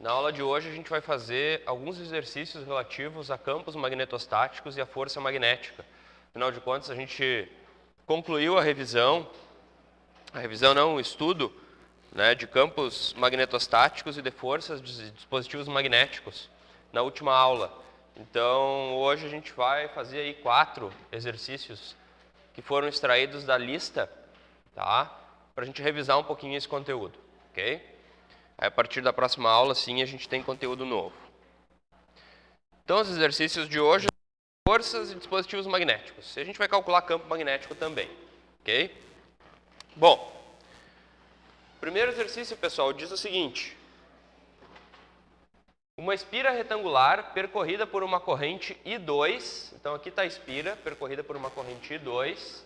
Na aula de hoje a gente vai fazer alguns exercícios relativos a campos magnetostáticos e a força magnética. Afinal de contas, a gente concluiu o estudo, né, de campos magnetostáticos e de forças de dispositivos magnéticos na última aula. Então, hoje a gente vai fazer aí 4 exercícios que foram extraídos da lista, tá? Para a gente revisar um pouquinho esse conteúdo, ok? Aí, a partir da próxima aula, sim, a gente tem conteúdo novo. Então, os exercícios de hoje são forças e dispositivos magnéticos. A gente vai calcular campo magnético também, ok? Bom, o primeiro exercício, pessoal, diz o seguinte. Uma espira retangular percorrida por uma corrente I2, então aqui está a espira percorrida por uma corrente I2,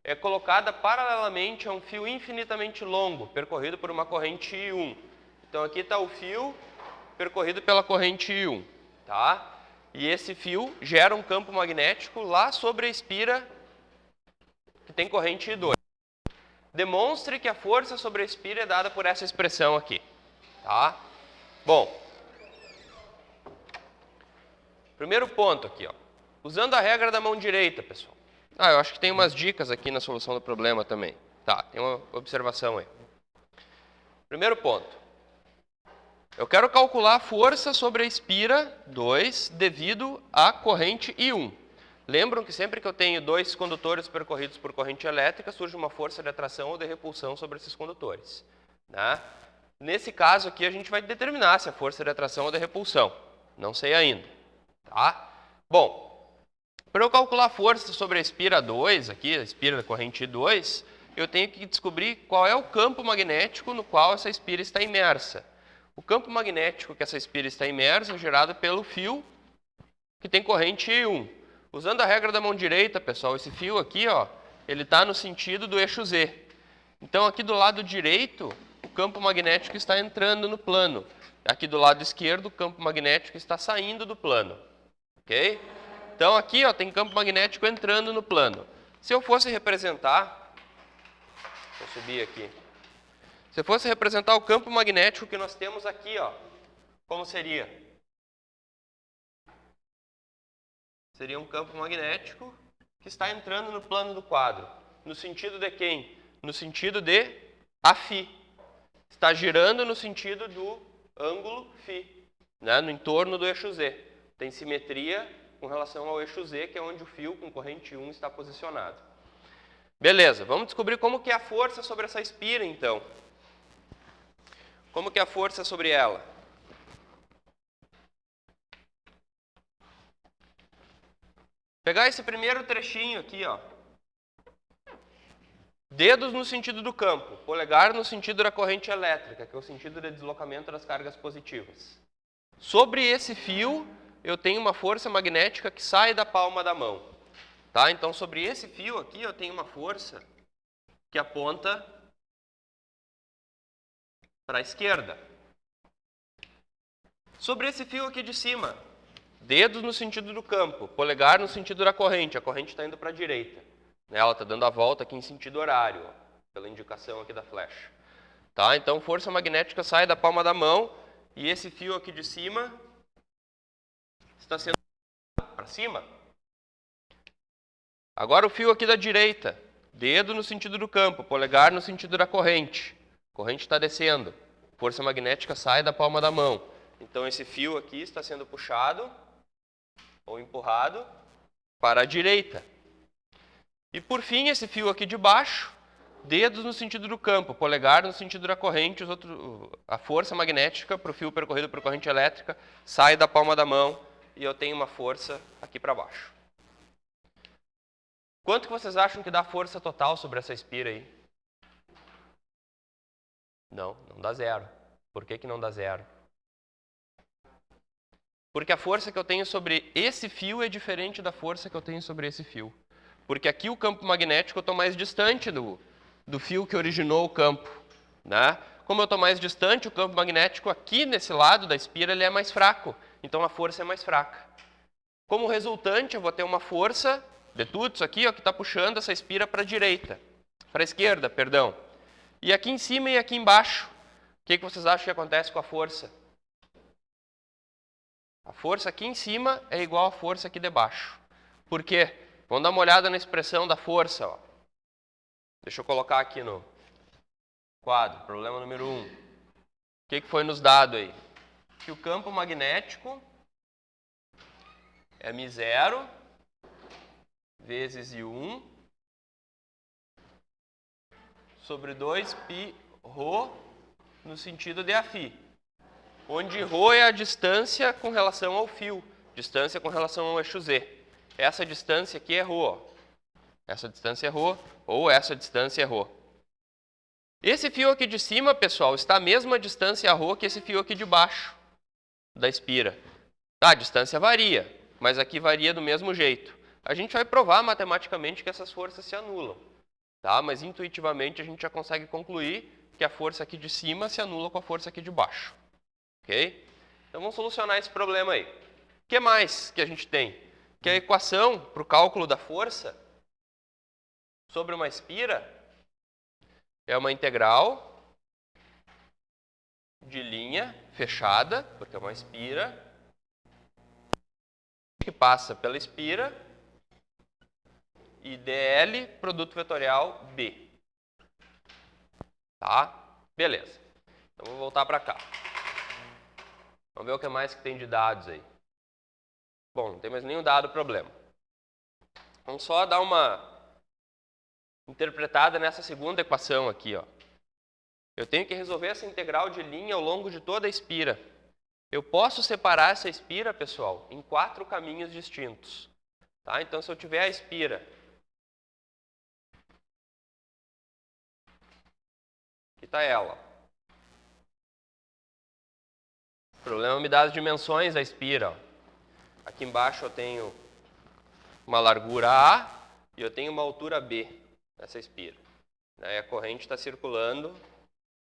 é colocada paralelamente a um fio infinitamente longo, percorrido por uma corrente I1. Então aqui está o fio percorrido pela corrente I1, tá? E esse fio gera um campo magnético lá sobre a espira que tem corrente I2. Demonstre que a força sobre a espira é dada por essa expressão aqui, tá? Bom, primeiro ponto aqui, ó. Usando a regra da mão direita, pessoal. Eu acho que tem umas dicas aqui na solução do problema também. Tá, tem uma observação aí. Primeiro ponto. Eu quero calcular a força sobre a espira 2 devido à corrente I1. Lembram que sempre que eu tenho 2 condutores percorridos por corrente elétrica, surge uma força de atração ou de repulsão sobre esses condutores, né? Nesse caso aqui, a gente vai determinar se é força de atração ou de repulsão. Não sei ainda. Tá? Bom, para eu calcular a força sobre a espira 2, aqui, a espira da corrente I2, eu tenho que descobrir qual é o campo magnético no qual essa espira está imersa. O campo magnético que essa espira está imersa é gerado pelo fio que tem corrente I1. Usando a regra da mão direita, pessoal, esse fio aqui, ó, ele está no sentido do eixo Z. Então, aqui do lado direito, o campo magnético está entrando no plano. Aqui do lado esquerdo, o campo magnético está saindo do plano. Ok? Então, aqui ó, tem campo magnético entrando no plano. Se eu fosse representar... Vou subir aqui. Se eu fosse representar o campo magnético que nós temos aqui, ó, como seria? Seria um campo magnético que está entrando no plano do quadro. No sentido de quem? No sentido de Φ. Está girando no sentido do ângulo Φ, né? No entorno do eixo Z. Tem simetria com relação ao eixo Z, que é onde o fio com corrente 1 está posicionado. Beleza, vamos descobrir como que é a força sobre essa espira, então. Como que é a força sobre ela? Pegar esse primeiro trechinho aqui, ó. Dedos no sentido do campo, polegar no sentido da corrente elétrica, que é o sentido de deslocamento das cargas positivas. Sobre esse fio, eu tenho uma força magnética que sai da palma da mão. Tá? Então, sobre esse fio aqui, eu tenho uma força que aponta para a esquerda. Sobre esse fio aqui de cima, dedos no sentido do campo, polegar no sentido da corrente. A corrente está indo para a direita. Ela está dando a volta aqui em sentido horário, ó, pela indicação aqui da flecha. Tá? Então, força magnética sai da palma da mão e esse fio aqui de cima está sendo para cima. Agora o fio aqui da direita, dedo no sentido do campo, polegar no sentido da corrente. A corrente está descendo, força magnética sai da palma da mão. Então esse fio aqui está sendo puxado ou empurrado para a direita. E por fim, esse fio aqui de baixo, dedos no sentido do campo, polegar no sentido da corrente, a força magnética para o fio percorrido por corrente elétrica sai da palma da mão e eu tenho uma força aqui para baixo. Quanto que vocês acham que dá força total sobre essa espira aí? Não dá zero. Por que não dá zero? Porque a força que eu tenho sobre esse fio é diferente da força que eu tenho sobre esse fio. Porque aqui o campo magnético eu estou mais distante do fio que originou o campo, né? Como eu estou mais distante, o campo magnético aqui nesse lado da espira ele é mais fraco. Então a força é mais fraca. Como resultante, eu vou ter uma força de tudo isso aqui, ó, que está puxando essa espira para a direita. Para a esquerda, perdão. E aqui em cima e aqui embaixo, o que vocês acham que acontece com a força? A força aqui em cima é igual à força aqui debaixo. Por quê? Vamos dar uma olhada na expressão da força. Ó. Deixa eu colocar aqui no quadro, problema número 1. O que foi nos dado aí? Que o campo magnético é μ0 vezes I1 sobre 2πρ no sentido de Φ, onde ρ é a distância com relação ao fio, distância com relação ao eixo Z. Essa distância aqui é ρ, ó. Essa distância é ρ, ou essa distância é ρ. Esse fio aqui de cima, pessoal, está a mesma distância a ρ que esse fio aqui de baixo da espira. Tá, a distância varia, mas aqui varia do mesmo jeito. A gente vai provar matematicamente que essas forças se anulam, tá? Mas intuitivamente a gente já consegue concluir que a força aqui de cima se anula com a força aqui de baixo. Ok? Então vamos solucionar esse problema aí. O que mais que a gente tem? Que a equação para o cálculo da força sobre uma espira é uma integral de linha fechada, porque é uma espira, que passa pela espira, e dl, produto vetorial B. Tá? Beleza. Então vou voltar para cá. Vamos ver o que mais que tem de dados aí. Bom, não tem mais nenhum dado problema. Vamos só dar uma interpretada nessa segunda equação aqui, ó. Eu tenho que resolver essa integral de linha ao longo de toda a espira. Eu posso separar essa espira, pessoal, em 4 caminhos distintos. Tá? Então, se eu tiver a espira, aqui está ela. O problema me dá as dimensões da espira. Ó. Aqui embaixo eu tenho uma largura A e eu tenho uma altura B nessa espira. Aí a corrente está circulando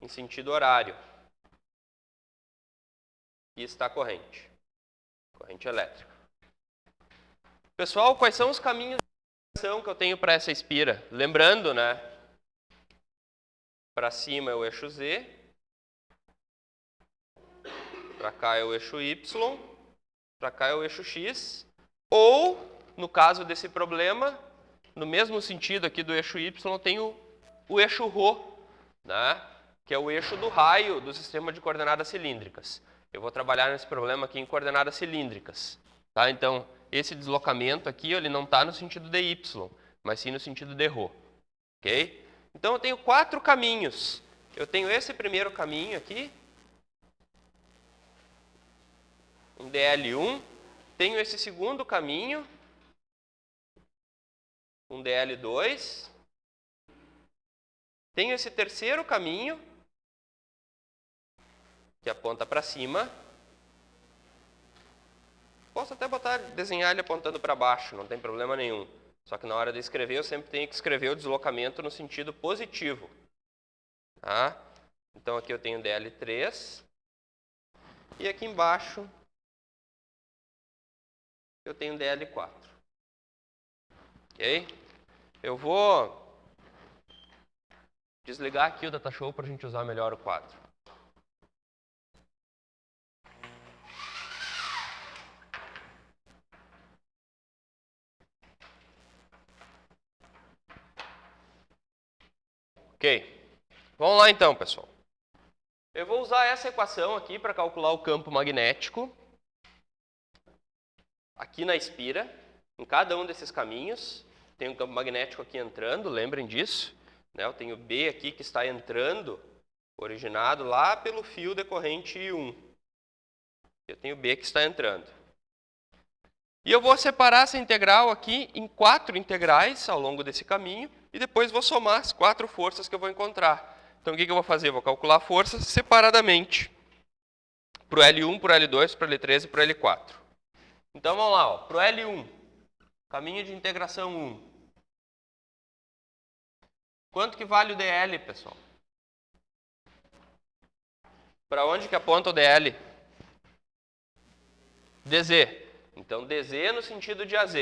em sentido horário. E está a corrente elétrica. Pessoal, quais são os caminhos de ação que eu tenho para essa espira? Lembrando, né? Para cima é o eixo Z, para cá é o eixo Y, para cá é o eixo X, ou, no caso desse problema, no mesmo sentido aqui do eixo Y, tem o eixo ρ, né? Que é o eixo do raio do sistema de coordenadas cilíndricas. Eu vou trabalhar nesse problema aqui em coordenadas cilíndricas. Tá? Então, esse deslocamento aqui ele não está no sentido de Y, mas sim no sentido de ρ. Okay? Então, eu tenho 4 caminhos. Eu tenho esse primeiro caminho aqui, um dl1. Tenho esse segundo caminho, um dl2. Tenho esse terceiro caminho, que aponta para cima. Posso até desenhar ele apontando para baixo, não tem problema nenhum. Só que na hora de escrever, eu sempre tenho que escrever o deslocamento no sentido positivo. Tá? Então aqui eu tenho dl3. E aqui embaixo eu tenho dl4. Ok? Eu vou desligar aqui o Datashow para a gente usar melhor o quadro. Ok. Vamos lá então, pessoal. Eu vou usar essa equação aqui para calcular o campo magnético aqui na espira, em cada um desses caminhos. Tem um campo magnético aqui entrando, lembrem disso. Né? Eu tenho B aqui que está entrando, originado lá pelo fio decorrente I1. Eu tenho B que está entrando. E eu vou separar essa integral aqui em 4 integrais ao longo desse caminho e depois vou somar as 4 forças que eu vou encontrar. Então o que eu vou fazer? Eu vou calcular forças separadamente. Para o L1, para o L2, para o L3 e para o L4. Então vamos lá, para o L1, caminho de integração 1. Quanto que vale o dl, pessoal? Para onde que aponta o dl? dz. Então, dz no sentido de az.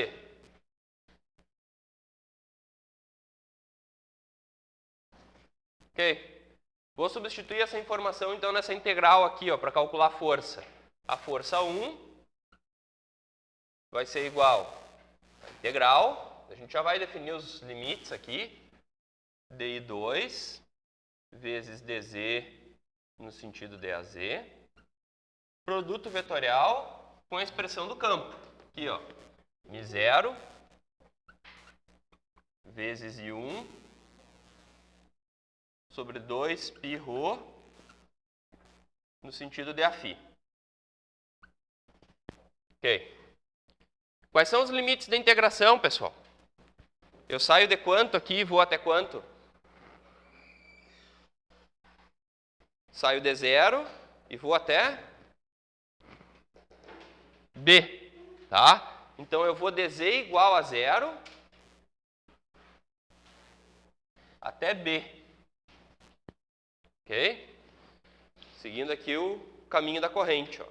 Ok? Vou substituir essa informação, então, nessa integral aqui, para calcular a força. A força 1 vai ser igual a integral. A gente já vai definir os limites aqui. DI2 vezes DZ no sentido DAZ. Produto vetorial com a expressão do campo. Aqui, ó. μ0 vezes I1 sobre 2πρ no sentido de AφI. Ok. Quais são os limites da integração, pessoal? Eu saio de quanto aqui e vou até quanto? Saio de 0 e vou até B, tá? Então eu vou de Z igual a 0 até B. Ok? Seguindo aqui o caminho da corrente, ó.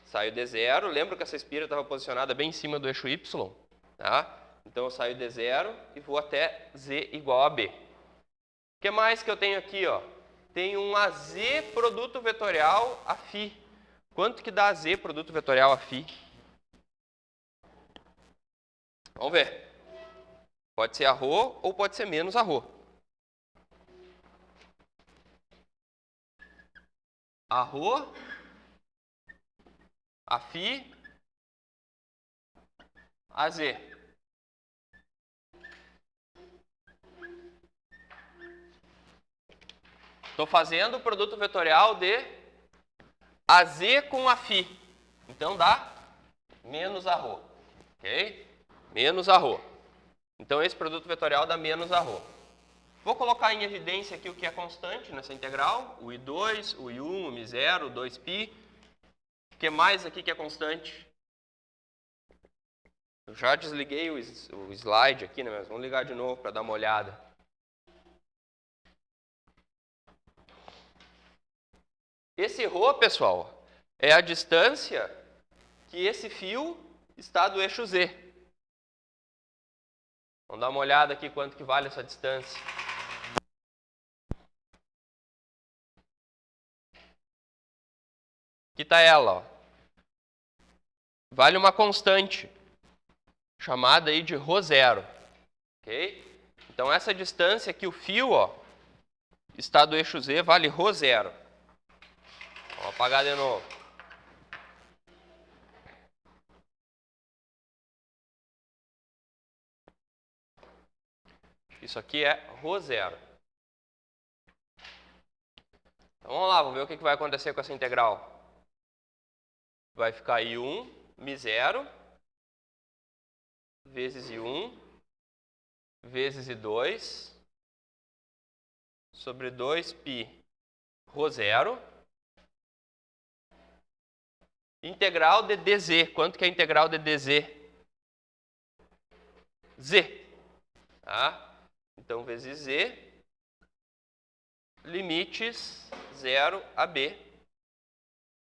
Saio de 0, lembro que essa espira estava posicionada bem em cima do eixo Y, tá? Então eu saio de 0 e vou até Z igual a B. O que mais que eu tenho aqui, ó? Tenho um AZ produto vetorial AφI. Quanto que dá AZ produto vetorial AφI? Vamos ver. Pode ser ρ ou pode ser menos ρ. ρ, AφI, AZ. Estou fazendo o produto vetorial de AZ com AφI. Então dá menos ρ. Ok? Menos ρ. Então esse produto vetorial dá menos ρ. Vou colocar em evidência aqui o que é constante nessa integral. O I2, o I1, o μ0, o 2π. O que mais aqui que é constante? Eu já desliguei o slide aqui, né? Mas vamos ligar de novo para dar uma olhada. Esse ρ, pessoal, é a distância que esse fio está do eixo Z. Vamos dar uma olhada aqui quanto que vale essa distância. Aqui está ela, ó. Vale uma constante, chamada aí de ρ0. Ok? Então essa distância que o fio, ó, está do eixo Z vale ρ0. Vou apagar de novo. Isso aqui é ρ0. Então vamos lá, vamos ver o que vai acontecer com essa integral. Vai ficar I1 μ0 vezes I1 vezes I2 sobre 2π ρ0 integral de dz. Quanto que é a integral de dz? Z. Tá? Então, vezes Z, limites 0 a B.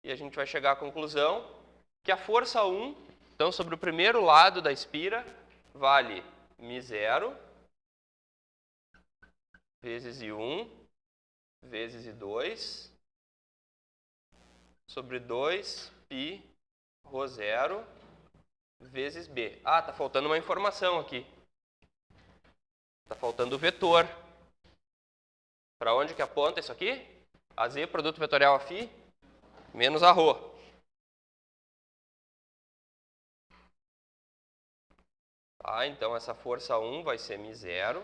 E a gente vai chegar à conclusão que a força 1, então, sobre o primeiro lado da espira, vale μ0 vezes I1 vezes I2 sobre 2π ρ0 vezes B. Ah, está faltando uma informação aqui. Está faltando o vetor. Para onde que aponta isso aqui? AZ, produto vetorial AφI, menos ρ. Tá, então essa força 1 vai ser μ0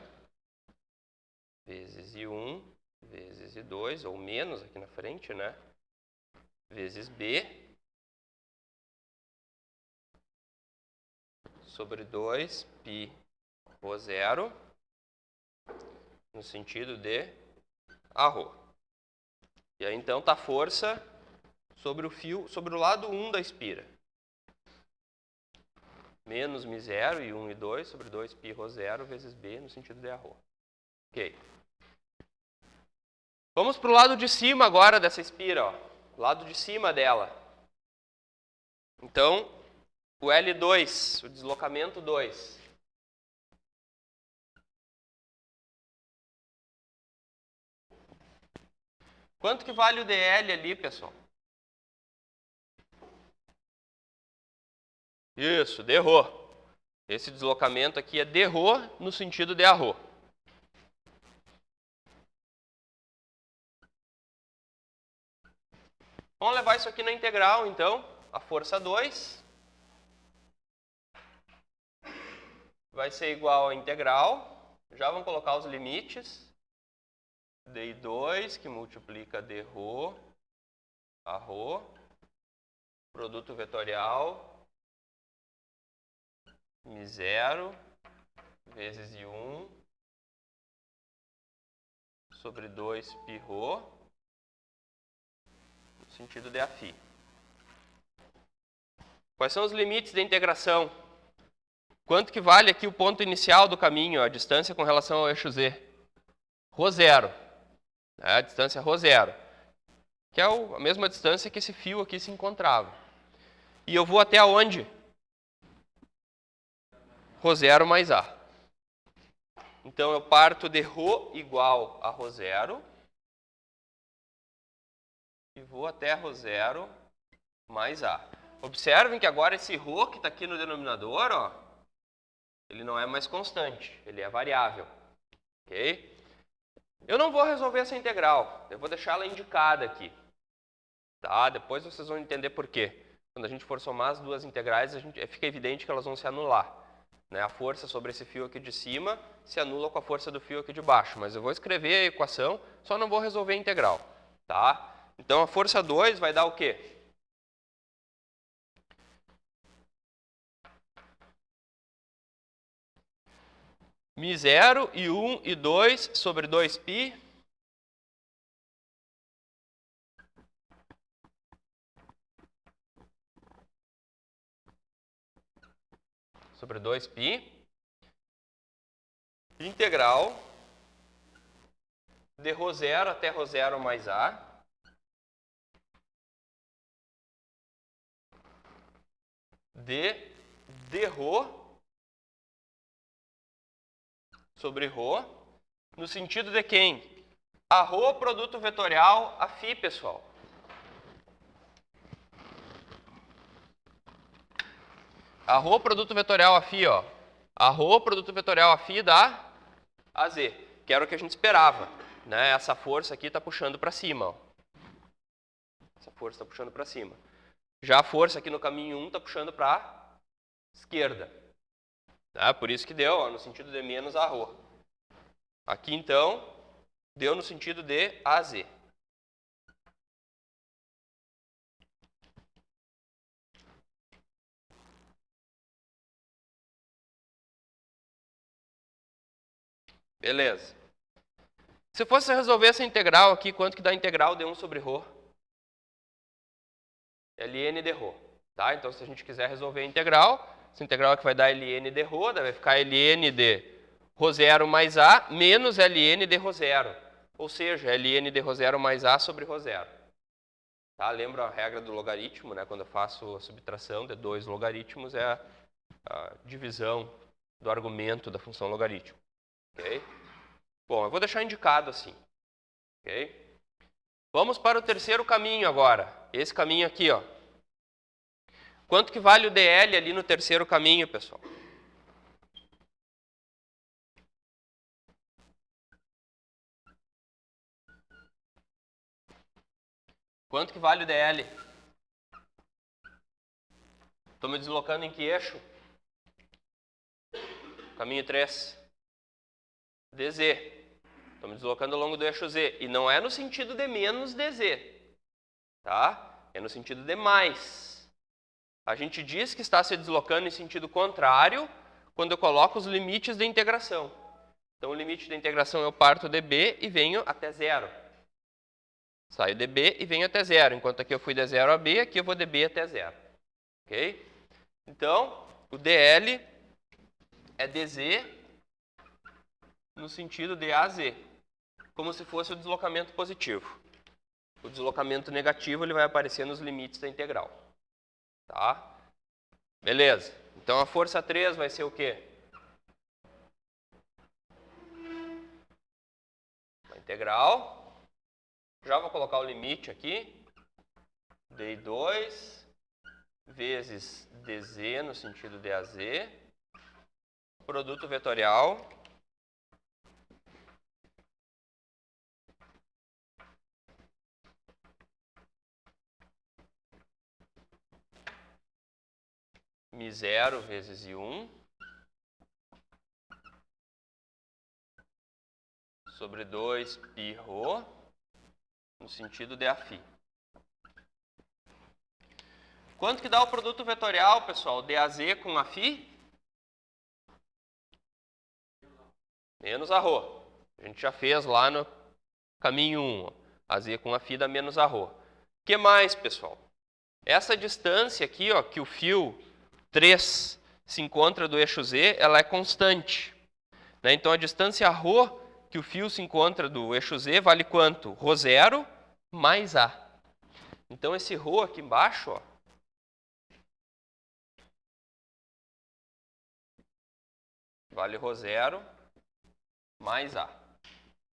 vezes I1 vezes I2, ou menos aqui na frente, né? Vezes B sobre 2π ρ0 no sentido de ρ. E aí então está a força sobre o fio, sobre o lado 1 da espira. Menos μ0 e 1 e 2 sobre 2π ρ0 vezes B no sentido de ρ. Ok. Vamos para o lado de cima agora dessa espira, ó. Lado de cima dela. Então, o L2, o deslocamento 2. Quanto que vale o DL ali, pessoal? Isso, de rho. Esse deslocamento aqui é de rho no sentido de a rho. Vamos levar isso aqui na integral, então. A força 2 vai ser igual a integral. Já vamos colocar os limites. DI2 que multiplica d rho a rho. Produto vetorial μ0 vezes I1 sobre 2 π rho no sentido de φ. Quais são os limites da integração? Quanto que vale aqui o ponto inicial do caminho, a distância com relação ao eixo Z? ρ0. A distância ρ0, que é a mesma distância que esse fio aqui se encontrava. E eu vou até onde? ρ0 mais A. Então, eu parto de ρ igual a ρ0 e vou até ρ0 mais A. Observem que agora esse ρ que está aqui no denominador, ó, ele não é mais constante, ele é variável. Ok? Eu não vou resolver essa integral, eu vou deixar ela indicada aqui. Tá? Depois vocês vão entender por quê. Quando a gente for somar as duas integrais, fica evidente que elas vão se anular. Né? A força sobre esse fio aqui de cima se anula com a força do fio aqui de baixo. Mas eu vou escrever a equação, só não vou resolver a integral. Tá? Então a força 2 vai dar o quê? μ0, I1 e 2 sobre 2π sobre 2π integral de ρ0 até ρ0 mais A de ρ sobre ρ, no sentido de quem? A ρ produto vetorial a φ, pessoal. A ρ produto vetorial a φ, ó. A ρ produto vetorial a φ dá AZ, que era o que a gente esperava. Né? Essa força aqui está puxando para cima. Ó. Essa força está puxando para cima. Já a força aqui no caminho 1 está puxando para a esquerda. Tá? Por isso que deu, ó, no sentido de menos a ρ. Aqui, então, deu no sentido de AZ. Beleza. Se fosse resolver essa integral aqui, quanto que dá a integral de 1 sobre ρ? ln de ρ. Tá? Então, se a gente quiser resolver a integral, essa integral aqui vai dar ln de ρ, daí vai ficar ln de ρ0 mais A menos ln de ρ0. Ou seja, ln de ρ0 mais A sobre ρ0. Tá? Lembra a regra do logaritmo, né? Quando eu faço a subtração de dois logaritmos, é a divisão do argumento da função logaritmo. Okay? Bom, eu vou deixar indicado assim. Okay? Vamos para o terceiro caminho agora. Esse caminho aqui, ó. Quanto que vale o dl ali no terceiro caminho, pessoal? Quanto que vale o dl? Estou me deslocando em que eixo? Caminho 3. dz. Estou me deslocando ao longo do eixo z. E não é no sentido de menos dz. Tá? É no sentido de mais. A gente diz que está se deslocando em sentido contrário quando eu coloco os limites da integração. Então, o limite da integração eu parto de b e venho até zero. Saio de b e venho até zero. Enquanto aqui eu fui de 0 a b, aqui eu vou de b até zero. Ok? Então, o dl é dz no sentido de AZ, como se fosse o deslocamento positivo. O deslocamento negativo ele vai aparecer nos limites da integral. Tá? Beleza. Então, a força 3 vai ser o quê? A integral. Já vou colocar o limite aqui. DI2 vezes dz no sentido de AZ, produto vetorial μ0 vezes I1 sobre 2πρ no sentido de AφI. Quanto que dá o produto vetorial, pessoal, de AZ com AφI? Menos arro. A gente já fez lá no caminho 1. AZ com AφI dá menos arro. O que mais, pessoal? Essa distância aqui, ó, que o fio 3 se encontra do eixo Z, ela é constante. Né? Então, a distância ρ que o fio se encontra do eixo Z vale quanto? ρ0 mais A. Então, esse ρ aqui embaixo, ó, vale ρ0 mais A.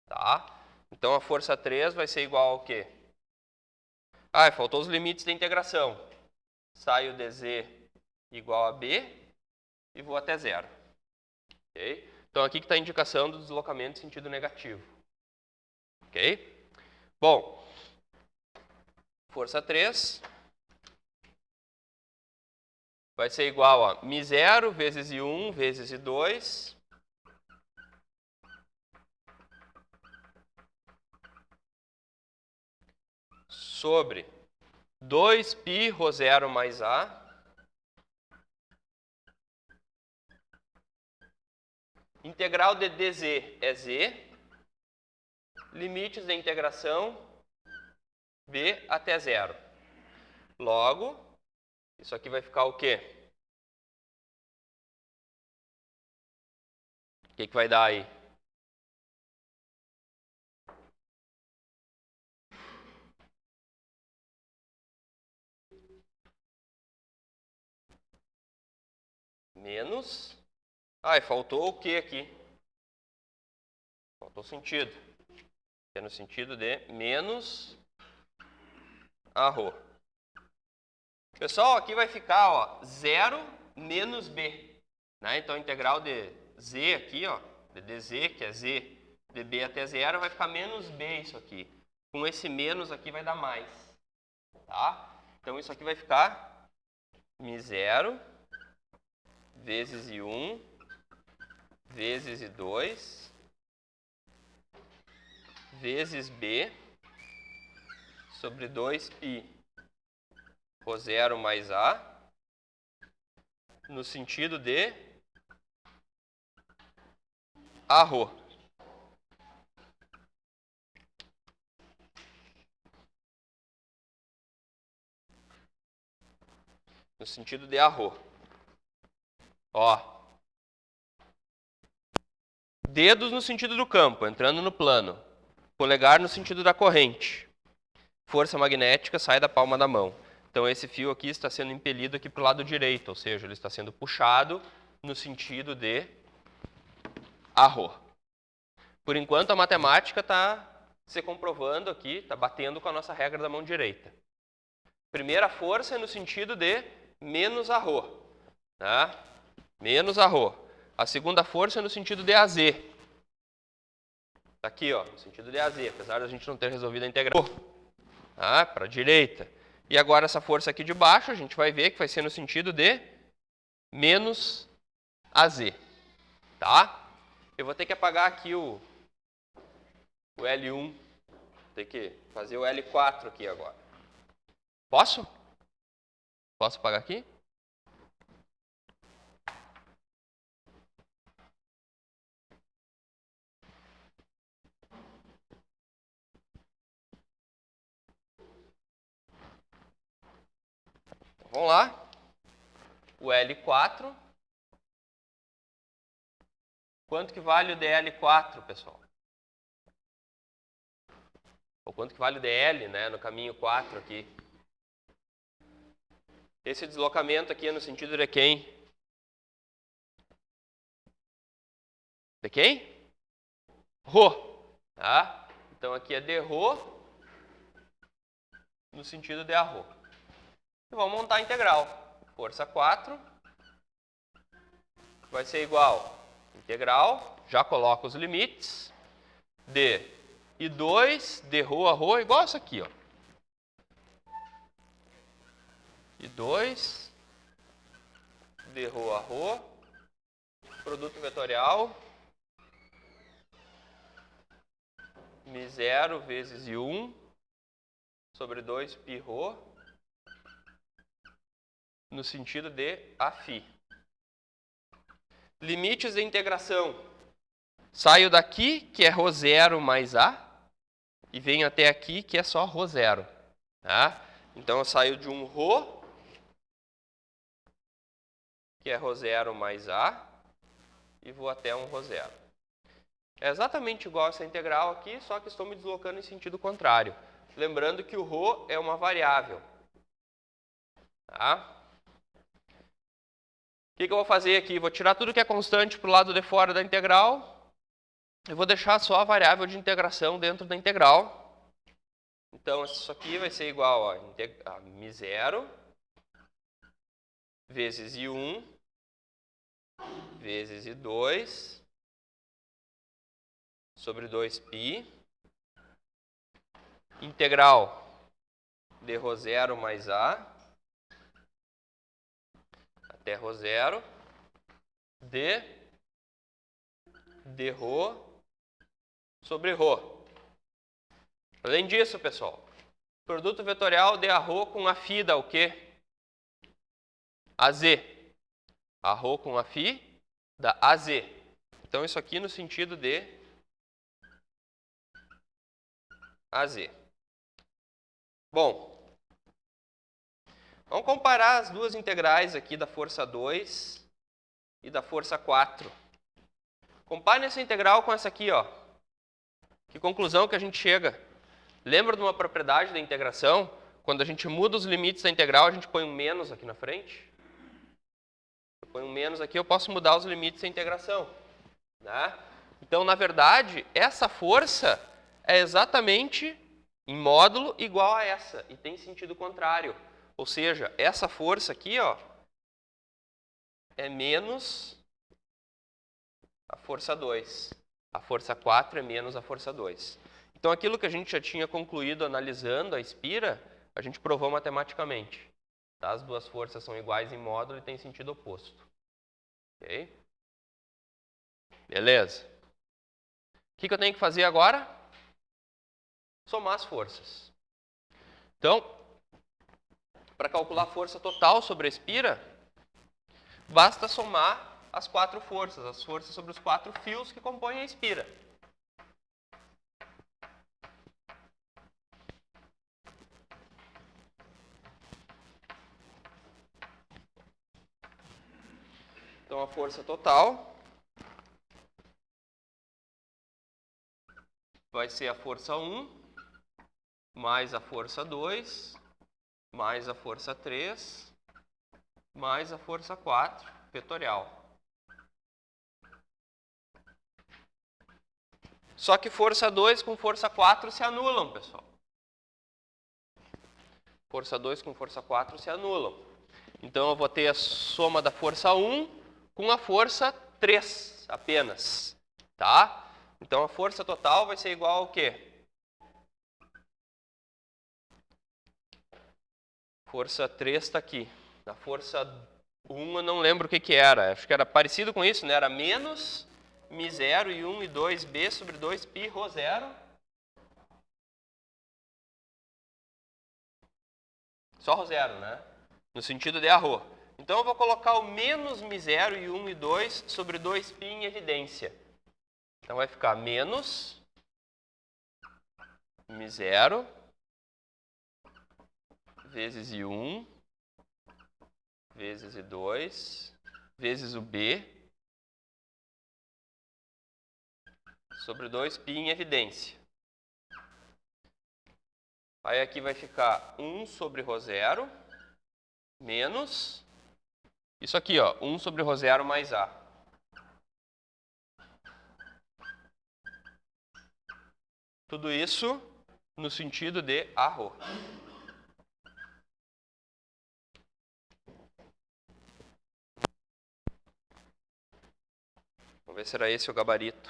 Tá? Então, a força 3 vai ser igual ao quê? Ah, faltou os limites da integração. Saio dz igual a b e vou até 0. Okay? Então, aqui que está a indicação do deslocamento em sentido negativo. Ok? Bom, força 3 vai ser igual a μ0 vezes I1 vezes I2 sobre 2π ρ0 mais A integral de dz é z, limites da integração b até 0. Logo, isso aqui vai ficar o quê? O que vai dar aí? Menos... Ah, e faltou o que aqui? Faltou sentido. Que é no sentido de menos arro. Pessoal, aqui vai ficar, ó, 0 menos b. Né? Então, a integral de z aqui, ó, de dz, que é z, de b até 0, vai ficar menos b isso aqui. Com esse menos aqui vai dar mais. Tá? Então, isso aqui vai ficar μ0 vezes I1 vezes I2 vezes b sobre 2π ρ0 mais A no sentido de arro. No sentido de arro. Ó. Dedos no sentido do campo, entrando no plano. Polegar no sentido da corrente. Força magnética sai da palma da mão. Então, esse fio aqui está sendo impelido aqui para o lado direito, ou seja, ele está sendo puxado no sentido de arro. Por enquanto, a matemática está se comprovando aqui, está batendo com a nossa regra da mão direita. Primeira força é no sentido de menos arro. Tá? Menos arro. A segunda força é no sentido de AZ. Está aqui, ó, no sentido de AZ, apesar de a gente não ter resolvido a integral. Tá? Para a direita. E agora essa força aqui de baixo, a gente vai ver que vai ser no sentido de menos AZ. Tá? Eu vou ter que apagar aqui o L1. Vou ter que fazer o L4 aqui agora. Posso? Posso apagar aqui? Vamos lá. O L4. Quanto que vale o DL4, pessoal? Ou quanto que vale o DL, né, no caminho 4 aqui? Esse deslocamento aqui é no sentido de quem? De quem? Rho. Tá? Então, aqui é de Rho no sentido de arro. E vamos montar a integral. força 4 vai ser igual integral, já coloco os limites, de I2, de ρ a ρ, igual isso aqui, ó. I2, de ρ a ρ, produto vetorial, μ0 vezes I1 sobre 2 πρ, no sentido de Φ. Limites de integração. Saio daqui, que é ρ0 mais A, e venho até aqui, que é só ρ0. Tá? Então, eu saio de um ρ, que é ρ0 mais A, e vou até um ρ0. É exatamente igual essa integral aqui, só que estou me deslocando em sentido contrário. Lembrando que o ρ é uma variável. Tá? O que eu vou fazer aqui? Vou tirar tudo que é constante para o lado de fora da integral. Eu vou deixar só a variável de integração dentro da integral. Então, isso aqui vai ser igual a μ0 vezes I1 vezes I2 sobre 2π, integral de ρ0 mais A até ρ0 de ρ sobre ρ. Além disso, pessoal, produto vetorial de ρ com a φ dá o quê? AZ. ρ com a φ dá AZ. Então, isso aqui no sentido de AZ. Bom, vamos comparar as duas integrais aqui da força 2 e da força 4. Compare essa integral com essa aqui, ó. Que conclusão que a gente chega? Lembra de uma propriedade da integração? Quando a gente muda os limites da integral, a gente põe um menos aqui na frente. Eu ponho um menos aqui, eu posso mudar os limites da integração. Né? Então, na verdade, essa força é exatamente em módulo igual a essa, e tem sentido contrário. Ou seja, essa força aqui, ó, é menos a força 2. A força 4 é menos a força 2. Então, aquilo que a gente já tinha concluído analisando a espira, a gente provou matematicamente. Tá? As duas forças são iguais em módulo e têm sentido oposto. Ok? Beleza. O que eu tenho que fazer agora? Somar as forças. Então, para calcular a força total sobre a espira, basta somar as 4 forças, as forças sobre os 4 fios que compõem a espira. Então, a força total vai ser a força 1, mais a força 2, mais a força 3, mais a força 4, vetorial. Só que força 2 com força 4 se anulam, pessoal. Força 2 com força 4 se anulam. Então, eu vou ter a soma da força 1 com a força 3 apenas. Tá? Então, a força total vai ser igual ao quê? Força 3 está aqui. A força 1 eu não lembro o que era. Acho que era parecido com isso, né? Era menos μ0 e 1 e 2b sobre 2π ρ0. Só ρ0, né? No sentido de ρ. Então, eu vou colocar o menos μ0 e 1 e 2 sobre 2π em evidência. Então, vai ficar menos μ0 vezes I1 vezes I2 vezes o B sobre 2π em evidência. Aí aqui vai ficar 1 sobre ρ0 menos isso aqui, ó, 1 sobre ρ0 mais A. Tudo isso no sentido de ρ. Vamos ver se era esse o gabarito.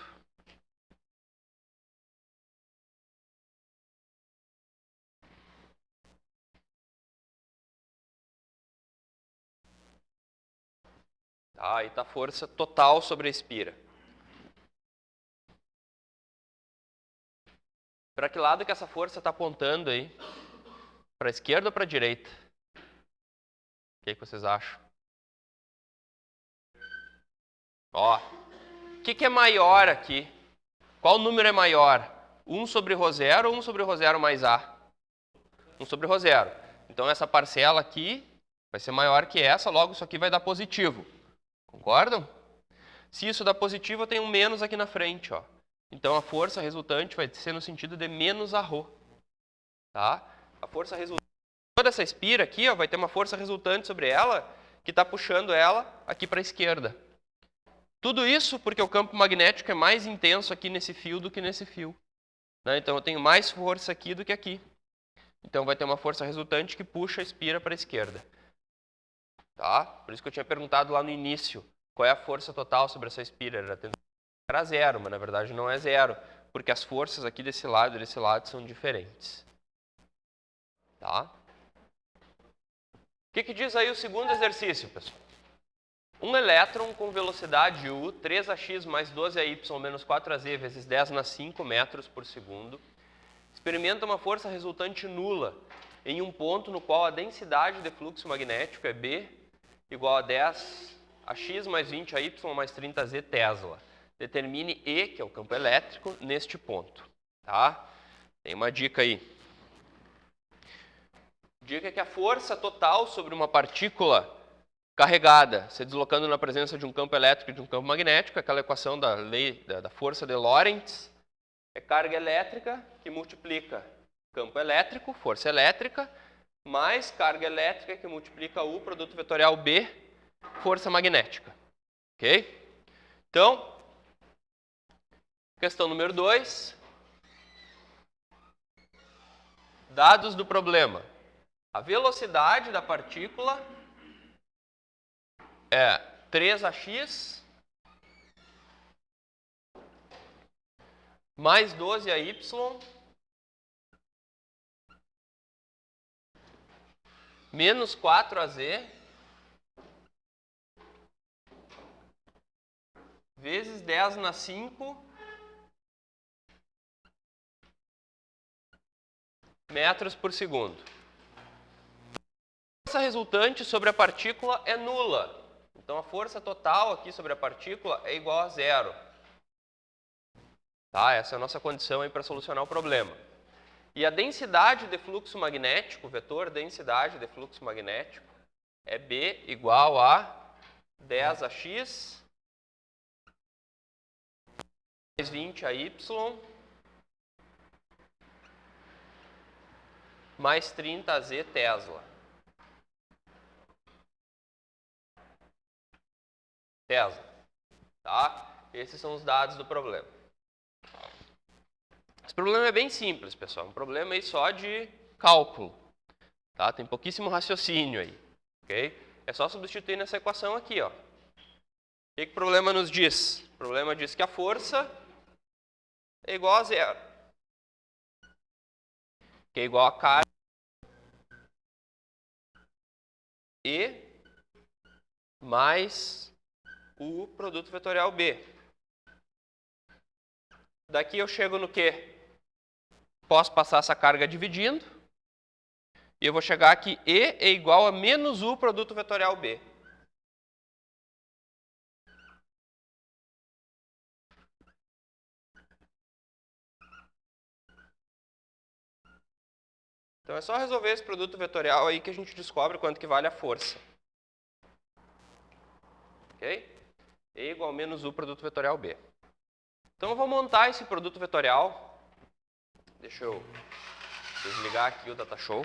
Tá, aí está a força total sobre a espira. Para que lado que essa força está apontando aí? Para a esquerda ou para a direita? O que vocês acham? Ó, o que é maior aqui? Qual número é maior? 1 sobre ρ0 ou 1 sobre ρ0 mais A? 1 sobre ρ0. Então essa parcela aqui vai ser maior que essa, logo isso aqui vai dar positivo. Concordam? Se isso dá positivo, eu tenho um menos aqui na frente, ó. Então a força resultante vai ser no sentido de menos a ρ. Tá? A força resultante, toda essa espira aqui, ó, vai ter uma força resultante sobre ela que está puxando ela aqui para a esquerda. Tudo isso porque o campo magnético é mais intenso aqui nesse fio do que nesse fio. Né? Então eu tenho mais força aqui do que aqui. Então vai ter uma força resultante que puxa a espira para a esquerda. Tá? Por isso que eu tinha perguntado lá no início, qual é a força total sobre essa espira? Era zero, mas na verdade não é zero, porque as forças aqui desse lado e desse lado são diferentes. Tá? O que diz aí o segundo exercício, pessoal? Um elétron com velocidade u, 3ax mais 12ay menos 4az vezes 10 na 5 metros por segundo, experimenta uma força resultante nula em um ponto no qual a densidade de fluxo magnético é B igual a 10ax mais 20ay mais 30z Tesla. Determine E, que é o campo elétrico, neste ponto. Tá? Tem uma dica aí. Dica é que a força total sobre uma partícula carregada, se deslocando na presença de um campo elétrico e de um campo magnético, aquela equação da lei da força de Lorentz, é carga elétrica que multiplica campo elétrico, força elétrica, mais carga elétrica que multiplica U, produto vetorial B, força magnética. Ok? Então, questão número 2. Dados do problema. A velocidade da partícula é 3ax mais 12ay menos 4az vezes 10 na 5 metros por segundo. A força resultante sobre a partícula é nula. Então a força total aqui sobre a partícula é igual a zero. Tá? Essa é a nossa condição para solucionar o problema. E a densidade de fluxo magnético, o vetor densidade de fluxo magnético, é B igual a 10ax mais 20ay mais 30z Tesla. Tá? Esses são os dados do problema. Esse problema é bem simples, pessoal. Um problema aí só de cálculo. Tá? Tem pouquíssimo raciocínio aí. Okay? É só substituir nessa equação aqui. Ó. O que o problema nos diz? O problema diz que a força é igual a zero. Que é igual a carga E mais o produto vetorial B. Daqui eu chego no quê? Posso passar essa carga dividindo. E eu vou chegar aqui, E é igual a menos U produto vetorial B. Então é só resolver esse produto vetorial aí que a gente descobre quanto que vale a força. Ok? E igual a menos U produto vetorial B. Então eu vou montar esse produto vetorial. Deixa eu desligar aqui o Datashow.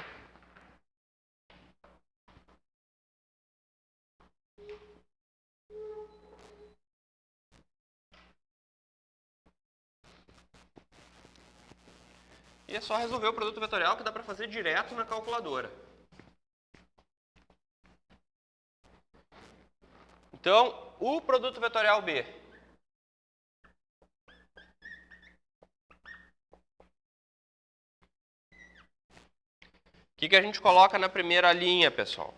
E é só resolver o produto vetorial que dá para fazer direto na calculadora. Então, o produto vetorial B que a gente coloca na primeira linha, pessoal?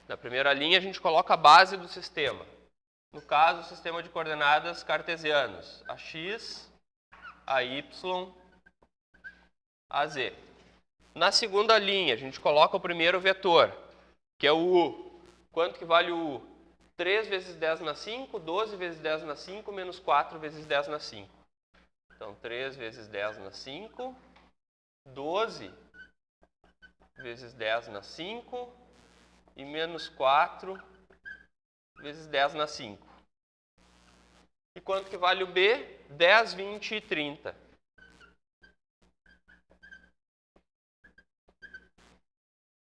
Na primeira linha a gente coloca a base do sistema. No caso, o sistema de coordenadas cartesianos. A x, a y, a z. Na segunda linha, a gente coloca o primeiro vetor, que é o u. Quanto que vale o u? 3 vezes 10 na 5, 12 vezes 10 na 5, menos 4 vezes 10 na 5. Então, 3 vezes 10 na 5, 12 vezes 10 na 5 e menos 4 vezes 10 na 5. E quanto que vale o b? 10, 20 e 30.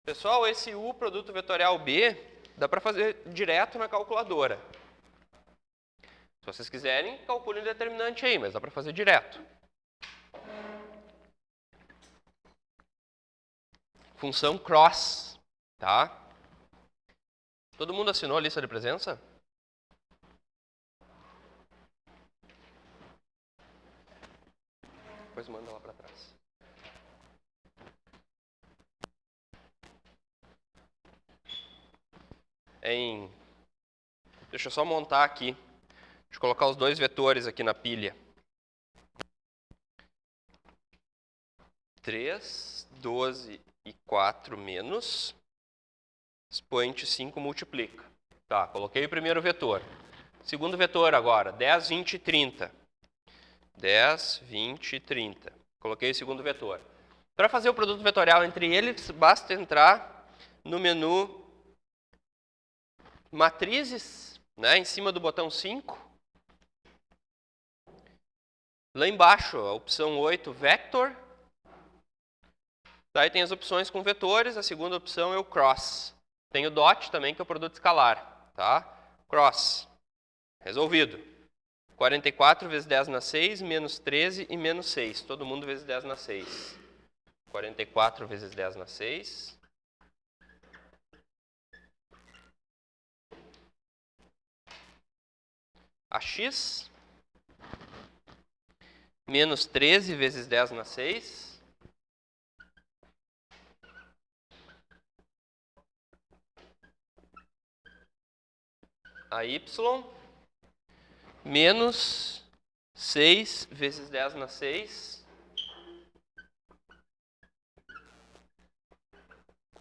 Pessoal, esse u, produto vetorial b, dá para fazer direto na calculadora. Se vocês quiserem, calculem o determinante aí, mas dá para fazer direto. Função cross, tá? Todo mundo assinou a lista de presença? Depois manda lá para trás. Deixa eu só montar aqui. Deixa eu colocar os dois vetores aqui na pilha. 3, 12 e 4 menos. Expoente 5 multiplica. Tá, coloquei o primeiro vetor. Segundo vetor agora, 10, 20 e 30. 10, 20 e 30. Coloquei o segundo vetor. Para fazer o produto vetorial entre eles, basta entrar no menu Matrizes, né, em cima do botão 5. Lá embaixo, a opção 8, Vector. Daí tem as opções com vetores, a segunda opção é o Cross. Tem o Dot também, que é o produto escalar. Tá? Cross. Resolvido. 44 vezes 10 na 6, menos 13 e menos 6. Todo mundo vezes 10 na 6. 44 vezes 10 na 6. A x. Menos 13 vezes 10 na 6. A y. Menos 6 vezes 10 na 6.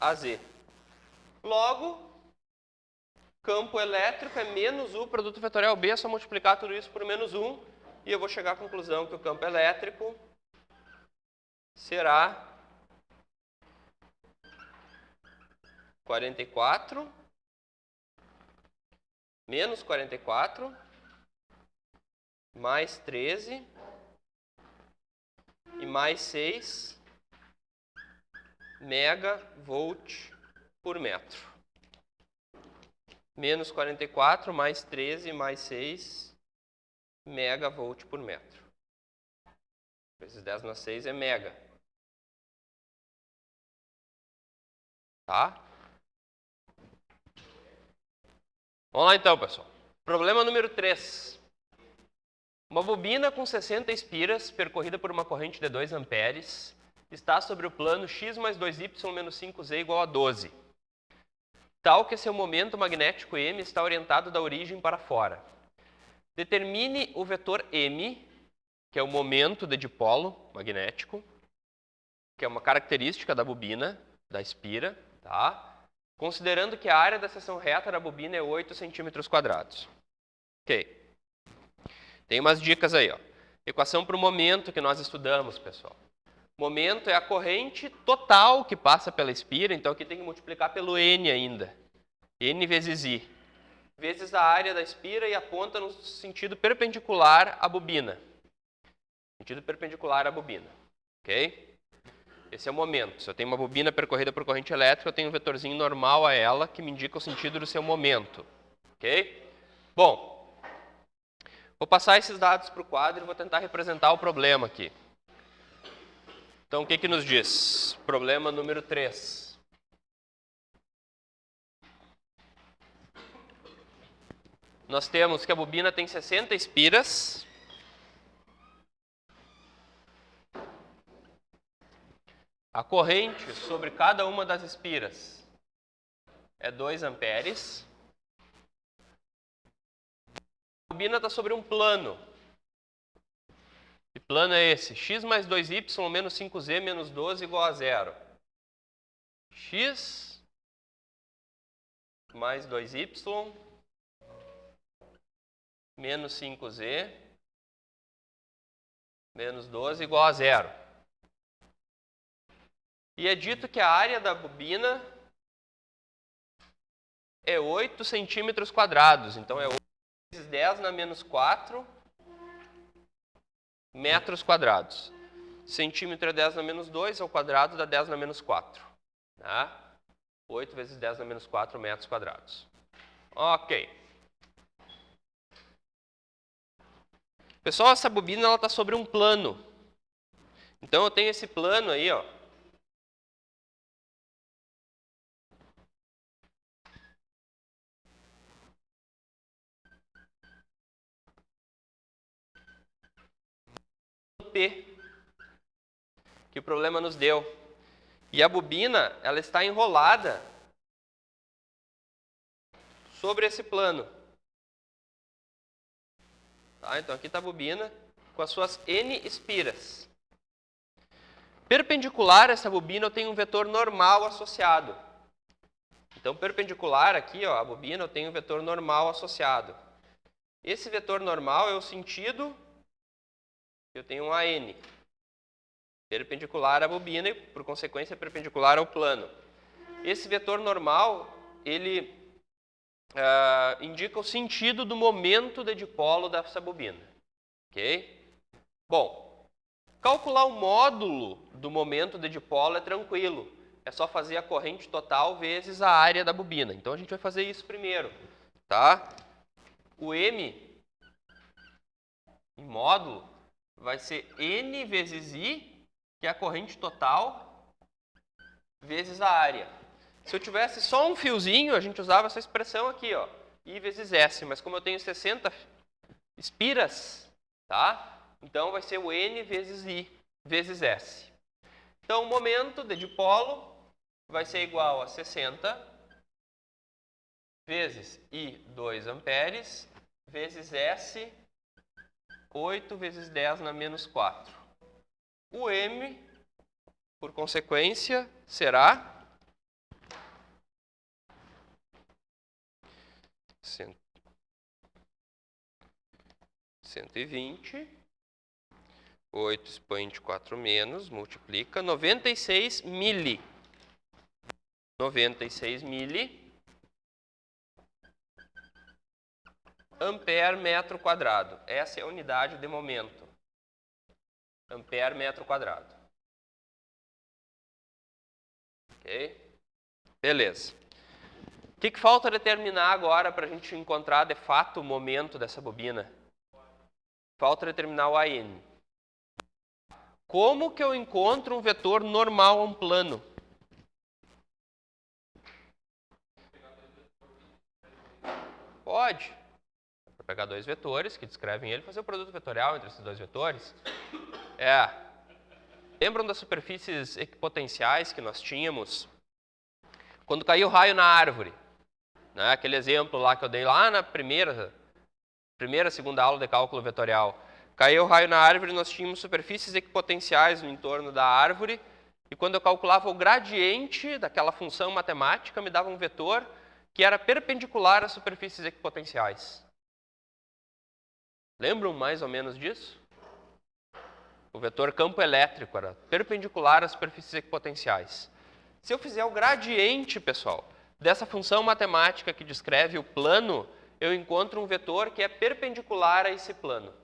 A z. Logo, campo elétrico é menos u, produto vetorial b, é só multiplicar tudo isso por menos 1. E eu vou chegar à conclusão que o campo elétrico será 44 menos 44 mais 13 e mais 6 megavolt por metro. Menos 44 mais 13 mais 6 megavolt por metro. Vezes 10 na 6 é mega. Tá? Vamos lá então, pessoal. Problema número 3. Uma bobina com 60 espiras, percorrida por uma corrente de 2 amperes, está sobre o plano x mais 2y menos 5z igual a 12. Tal que seu momento magnético m está orientado da origem para fora. Determine o vetor m, que é o momento de dipolo magnético, que é uma característica da bobina, da espira, tá? Considerando que a área da seção reta da bobina é 8 centímetros quadrados. Ok. Tem umas dicas aí, ó. Equação para o momento que nós estudamos, pessoal. Momento é a corrente total que passa pela espira, então aqui tem que multiplicar pelo n ainda. N vezes I. Vezes a área da espira e aponta no sentido perpendicular à bobina. Sentido perpendicular à bobina. Ok? Esse é o momento. Se eu tenho uma bobina percorrida por corrente elétrica, eu tenho um vetorzinho normal a ela que me indica o sentido do seu momento. Ok? Bom, vou passar esses dados para o quadro e vou tentar representar o problema aqui. Então, o que que nos diz? Problema número 3. Nós temos que a bobina tem 60 espiras. A corrente sobre cada uma das espiras é 2 amperes. A bobina está sobre um plano. Que plano é esse? X mais 2y menos 5z menos 12 igual a 0. X mais 2y menos 5z menos 12 igual a 0. E é dito que a área da bobina é 8 centímetros quadrados. Então é 8 vezes 10 na menos 4 metros quadrados. Centímetro é 10 na menos 2, ao quadrado dá 10 na menos 4. Tá? 8 vezes 10 na menos 4 metros quadrados. Ok. Pessoal, essa bobina está sobre um plano. Então eu tenho esse plano aí, ó. P, que o problema nos deu. E a bobina, ela está enrolada sobre esse plano. Tá? Então aqui está a bobina com as suas N espiras. Perpendicular a essa bobina eu tenho um vetor normal associado. Então perpendicular aqui, ó, a bobina eu tenho um vetor normal associado. Esse vetor normal é o sentido, eu tenho um AN. Perpendicular à bobina e, por consequência, perpendicular ao plano. Esse vetor normal, ele indica o sentido do momento de dipolo dessa bobina. Ok? Bom, calcular o módulo do momento de dipolo é tranquilo. É só fazer a corrente total vezes a área da bobina. Então, a gente vai fazer isso primeiro. Tá? O M em módulo vai ser N vezes I, que é a corrente total, vezes a área. Se eu tivesse só um fiozinho, a gente usava essa expressão aqui, ó, I vezes S. Mas como eu tenho 60 espiras, tá? Então vai ser o N vezes I vezes S. Então o momento de dipolo vai ser igual a 60 vezes I 2 amperes vezes S 8 vezes 10 na menos 4. O M, por consequência, será 120, 8 expoente 4 menos, multiplica, 96 mili. 96 mili ampere metro quadrado. Essa é a unidade de momento. Ampere metro quadrado. Ok? Beleza. O que falta determinar agora para a gente encontrar de fato o momento dessa bobina? Falta determinar o AN. Como que eu encontro um vetor normal a um plano? Pode. Vou pegar dois vetores que descrevem ele e fazer o produto vetorial entre esses dois vetores. Lembram das superfícies equipotenciais que nós tínhamos quando caiu o raio na árvore? Né? Aquele exemplo lá que eu dei lá na segunda aula de cálculo vetorial. Caiu o raio na árvore, nós tínhamos superfícies equipotenciais no entorno da árvore, e quando eu calculava o gradiente daquela função matemática, me dava um vetor que era perpendicular às superfícies equipotenciais. Lembram mais ou menos disso? O vetor campo elétrico era perpendicular às superfícies equipotenciais. Se eu fizer o gradiente, pessoal, dessa função matemática que descreve o plano, eu encontro um vetor que é perpendicular a esse plano.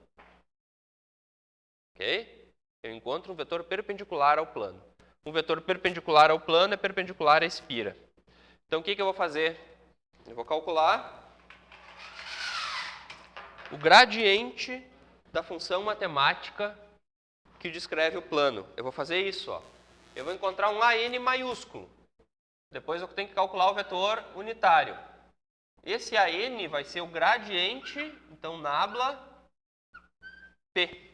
Ok? Eu encontro um vetor perpendicular ao plano. Um vetor perpendicular ao plano é perpendicular à espira. Então, o que eu vou fazer? Eu vou calcular o gradiente da função matemática que descreve o plano. Eu vou fazer isso, ó. Eu vou encontrar um AN maiúsculo. Depois eu tenho que calcular o vetor unitário. Esse AN vai ser o gradiente, então, nabla P.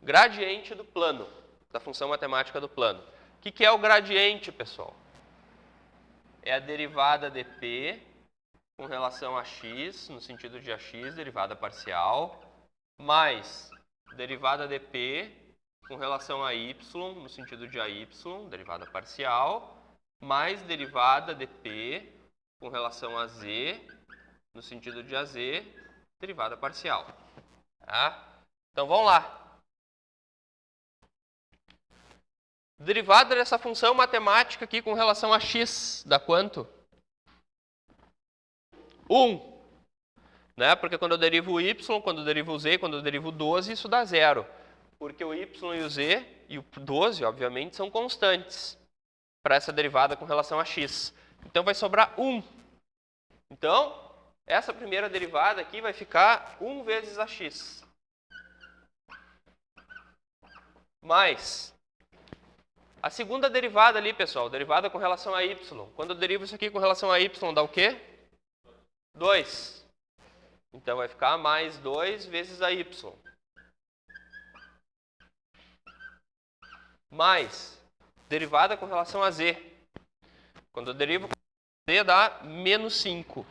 Gradiente do plano, da função matemática do plano. que é o gradiente, pessoal? É a derivada de P com relação a x, no sentido de ax, derivada parcial, mais derivada de P com relação a y, no sentido de AY, derivada parcial, mais derivada de P com relação a z, no sentido de AZ, derivada parcial. Tá? Então, vamos lá. Derivada dessa função matemática aqui com relação a x, dá quanto? 1. Né? Porque quando eu derivo o y, quando eu derivo o z, quando eu derivo o 12, isso dá 0. Porque o y e o z e o 12, obviamente, são constantes para essa derivada com relação a x. Então, vai sobrar 1. Então, essa primeira derivada aqui vai ficar 1 vezes ax. Mais a segunda derivada ali, pessoal, derivada com relação a y. Quando eu derivo isso aqui com relação a y, dá o quê? 2. Então, vai ficar mais 2 vezes a y. Mais derivada com relação a z. Quando eu derivo com z, dá menos 5.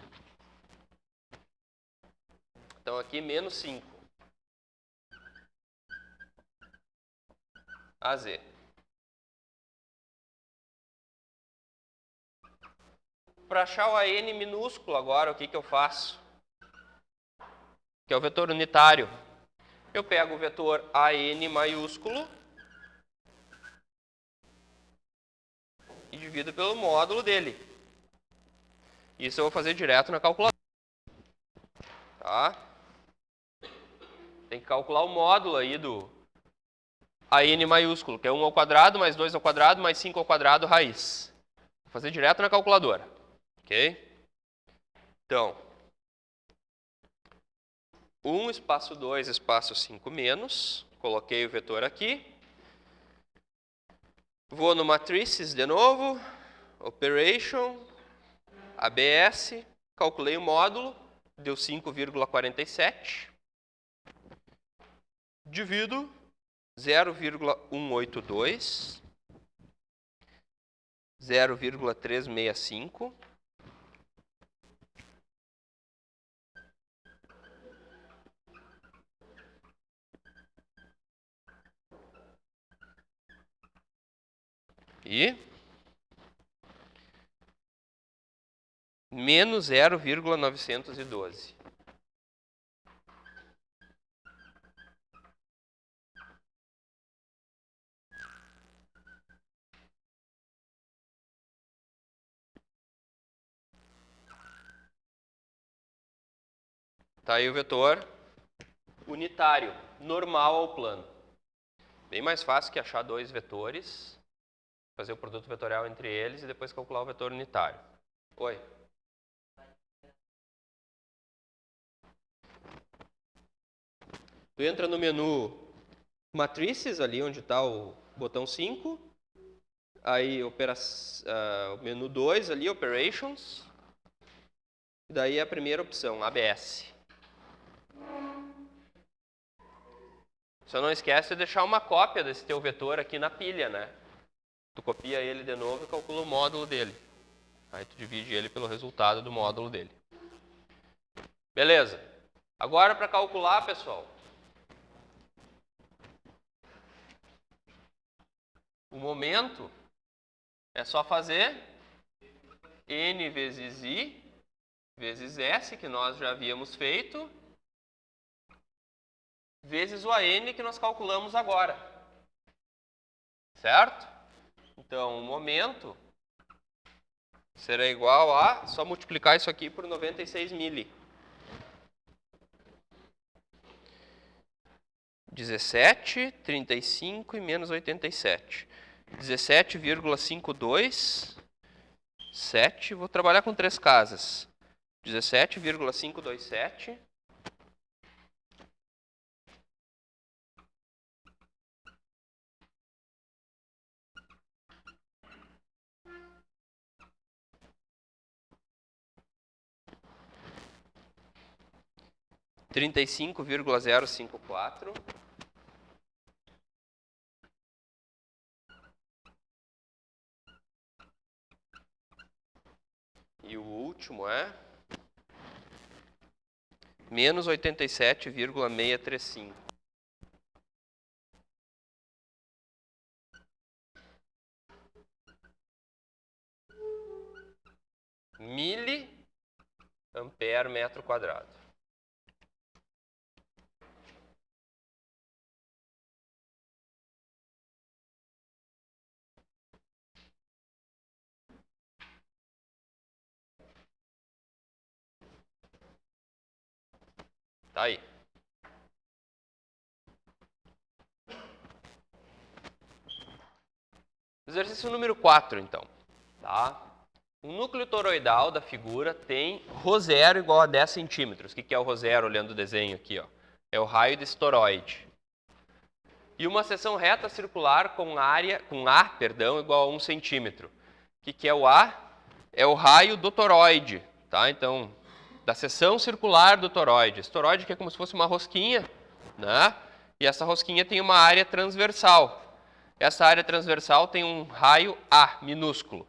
Então, aqui, menos 5. AZ. Para achar o AN minúsculo agora, o que eu faço? Que é o vetor unitário. Eu pego o vetor AN maiúsculo e divido pelo módulo dele. Isso eu vou fazer direto na calculadora. Tá? Tem que calcular o módulo aí do AN maiúsculo, que é 1 ao quadrado, mais 2 ao quadrado, mais 5 ao quadrado, raiz. Vou fazer direto na calculadora. Ok? Então, 1 espaço 2 espaço 5 menos. Coloquei o vetor aqui. Vou no matrices de novo. Operation. ABS. Calculei o módulo. Deu 5,47. Divido 0,182. 0,365. E menos 0,912. Tá aí o vetor unitário, normal ao plano. Bem mais fácil que achar dois vetores, fazer o produto vetorial entre eles e depois calcular o vetor unitário. Oi? Tu entra no menu Matrices, ali onde está o botão 5. Aí o menu 2 ali, Operations. E daí a primeira opção, ABS. Só não esquece de deixar uma cópia desse teu vetor aqui na pilha, né? Tu copia ele de novo e calcula o módulo dele. Aí tu divide ele pelo resultado do módulo dele. Beleza. Agora para calcular, pessoal, o momento é só fazer N vezes I vezes S, que nós já havíamos feito, vezes o AN que nós calculamos agora. Certo? Então, o momento será igual a, só multiplicar isso aqui por 96 mili. 17, 35 e menos 87. 17,527. 7, vou trabalhar com 3 casas. 17,527. Trinta e 35,054. último é menos 87,635. Miliampere metro quadrado. Tá aí. Exercício número 4, então. Tá? O núcleo toroidal da figura tem ρ0 igual a 10 centímetros. O que é o ρ0, olhando o desenho aqui? Ó? É o raio desse toroide. E uma seção reta circular com A igual a 1 centímetro. O que é o A? É o raio do toroide. Tá? Então, da seção circular do toroide. Esse toroide que é como se fosse uma rosquinha, né? E essa rosquinha tem uma área transversal. Essa área transversal tem um raio A, minúsculo.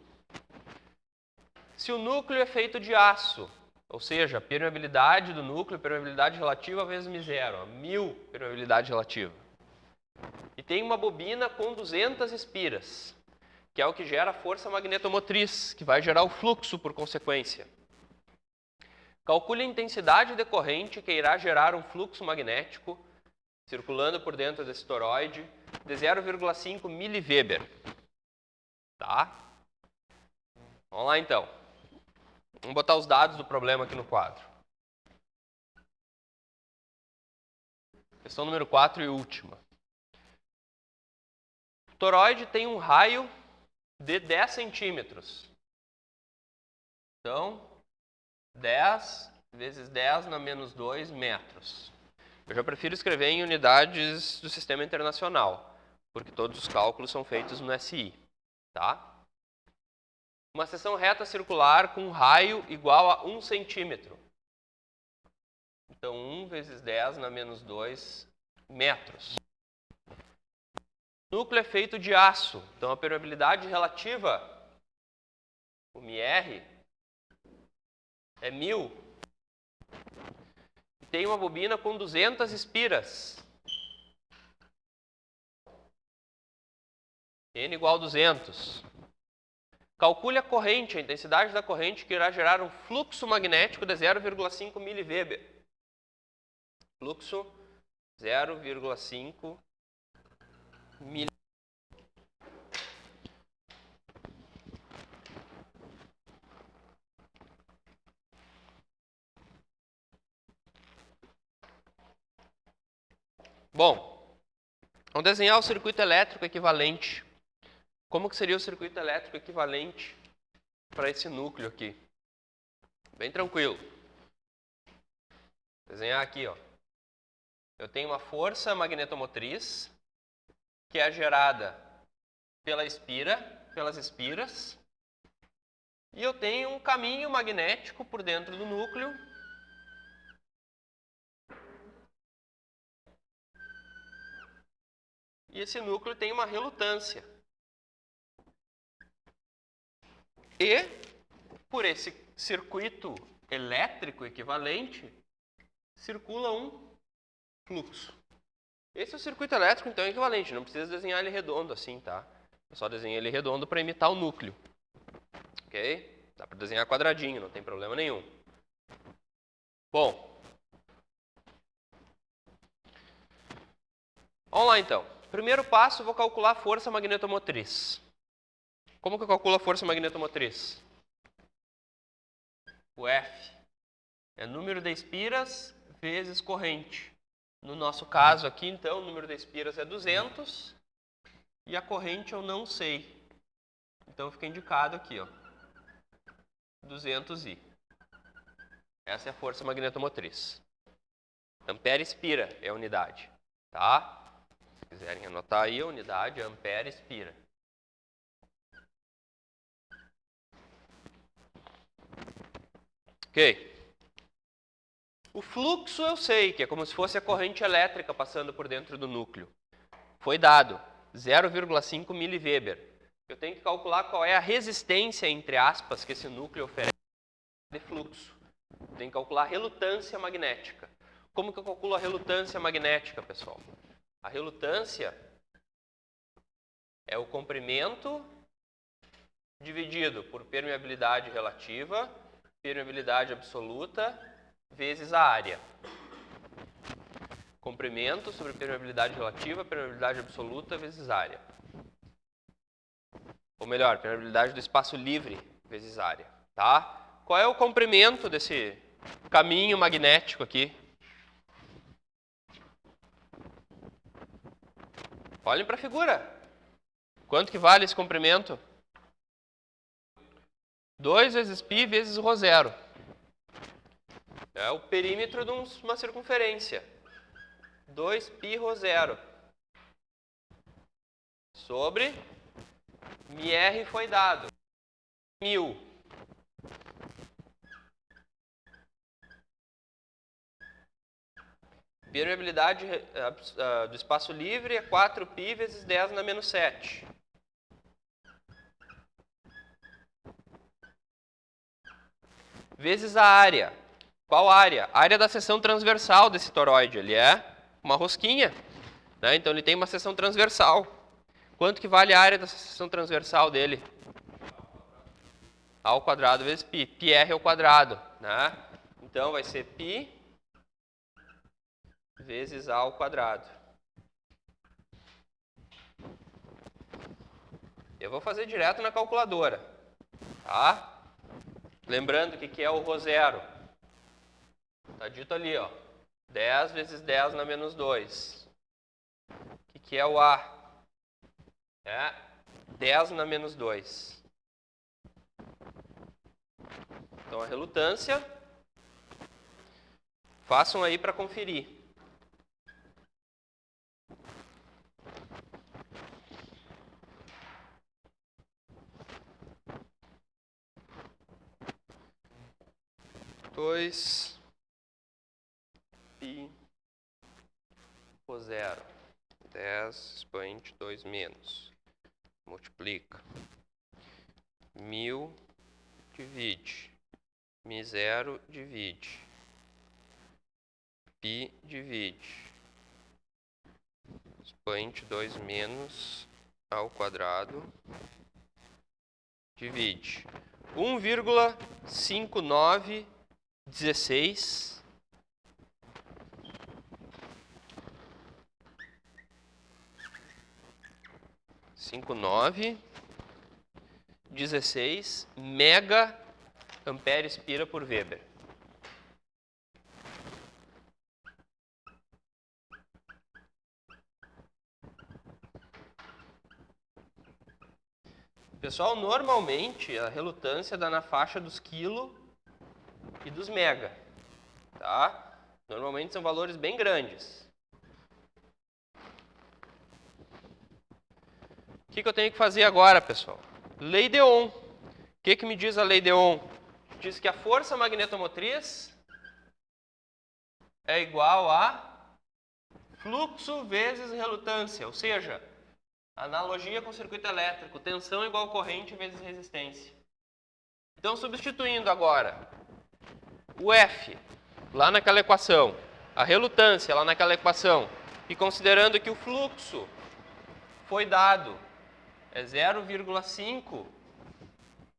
Se o núcleo é feito de aço, ou seja, a permeabilidade do núcleo, permeabilidade relativa vezes μ0, 1000 permeabilidade relativa. E tem uma bobina com 200 espiras, que é o que gera a força magnetomotriz, que vai gerar o fluxo por consequência. Calcule a intensidade decorrente que irá gerar um fluxo magnético circulando por dentro desse toroide de 0,5 mV. Tá? Vamos lá então. Vamos botar os dados do problema aqui no quadro. Questão número 4 e última. O toroide tem um raio de 10 centímetros. Então, 10 vezes 10 na menos 2 metros. Eu já prefiro escrever em unidades do sistema internacional, porque todos os cálculos são feitos no SI. Tá? Uma seção reta circular com um raio igual a 1 centímetro. Então, 1 vezes 10 na menos 2 metros. O núcleo é feito de aço. Então, a permeabilidade relativa, o μr, é 1000. Tem uma bobina com 200 espiras. N igual a 200. Calcule a corrente, a intensidade da corrente que irá gerar um fluxo magnético de 0,5 mV. Fluxo 0,5 mV. Bom, vamos desenhar o circuito elétrico equivalente. Como que seria o circuito elétrico equivalente para esse núcleo aqui? Bem tranquilo. Vou desenhar aqui, ó. Eu tenho uma força magnetomotriz que é gerada pelas espiras, e eu tenho um caminho magnético por dentro do núcleo e esse núcleo tem uma relutância. E, por esse circuito elétrico equivalente, circula um fluxo. Esse é o circuito elétrico, então, equivalente. Não precisa desenhar ele redondo assim, tá? Eu só desenhei ele redondo para imitar o núcleo. Ok? Dá para desenhar quadradinho, não tem problema nenhum. Bom. Vamos lá, então. Primeiro passo, vou calcular a força magnetomotriz. Como que eu calculo a força magnetomotriz? O F é número de espiras vezes corrente. No nosso caso aqui, então, o número de espiras é 200 e a corrente eu não sei. Então, fica indicado aqui, ó, 200I. Essa é a força magnetomotriz. Ampere-espira é a unidade, tá? Se quiserem anotar aí, a unidade é ampere-espira. Ok. O fluxo eu sei, que é como se fosse a corrente elétrica passando por dentro do núcleo. Foi dado 0,5 mV. Eu tenho que calcular qual é a resistência, entre aspas, que esse núcleo oferece. de fluxo. Tem que calcular a relutância magnética. Como que eu calculo a relutância magnética, pessoal? A relutância é o comprimento dividido por permeabilidade relativa, permeabilidade absoluta, vezes a área. Comprimento sobre permeabilidade relativa, permeabilidade absoluta, vezes área. Ou melhor, permeabilidade do espaço livre, vezes área. Tá? Qual é o comprimento desse caminho magnético aqui? Olhem para a figura. Quanto que vale esse comprimento? 2 vezes π vezes ρ0. É o perímetro de uma circunferência. 2π ρ0. Sobre μr foi dado. 1000. Permeabilidade do espaço livre é 4π vezes 10 na menos 7. Vezes a área. Qual área? A área da seção transversal desse toroide. Ele é uma rosquinha, né? Então ele tem uma seção transversal. Quanto que vale a área da seção transversal dele? A ao quadrado vezes π. πr ao quadrado, né? Então vai ser π vezes a ao quadrado. Eu vou fazer direto na calculadora, tá? Lembrando que é o ρ0. Está dito ali, ó. 10 vezes 10 na menos 2. O que é o A? É 10 na menos 2. Então a relutância, façam aí para conferir. Dois π ρ0. 10 expoente 2 menos. Multiplica. 1000 divide. μ0 divide. π divide. Expoente 2 menos ao quadrado. Divide. 1,5916 16 mega amperes pira por Weber. Pessoal, normalmente a relutância dá na faixa dos quilo e dos mega, tá? Normalmente são valores bem grandes. O que eu tenho que fazer agora, pessoal? Lei de Ohm. O que me diz a lei de Ohm? Diz que a força magnetomotriz é igual a fluxo vezes relutância, ou seja, analogia com o circuito elétrico, tensão igual corrente vezes resistência. Então, substituindo agora o F lá naquela equação, a relutância lá naquela equação, e considerando que o fluxo foi dado é 0,5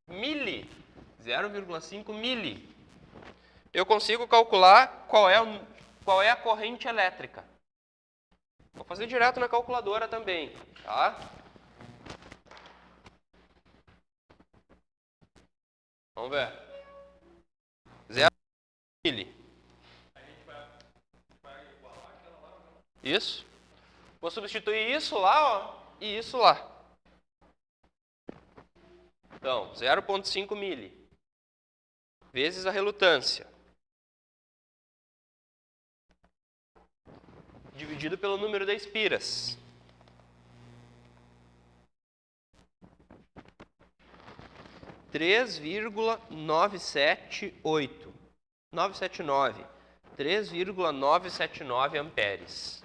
mili, 0,5 mili, eu consigo calcular qual é a corrente elétrica. Vou fazer direto na calculadora também, tá? Vamos ver. 0 mili. Isso. Vou substituir isso lá, ó, e isso lá. Então, 0,5 mili vezes a relutância dividido pelo número de espiras. 3,979 amperes.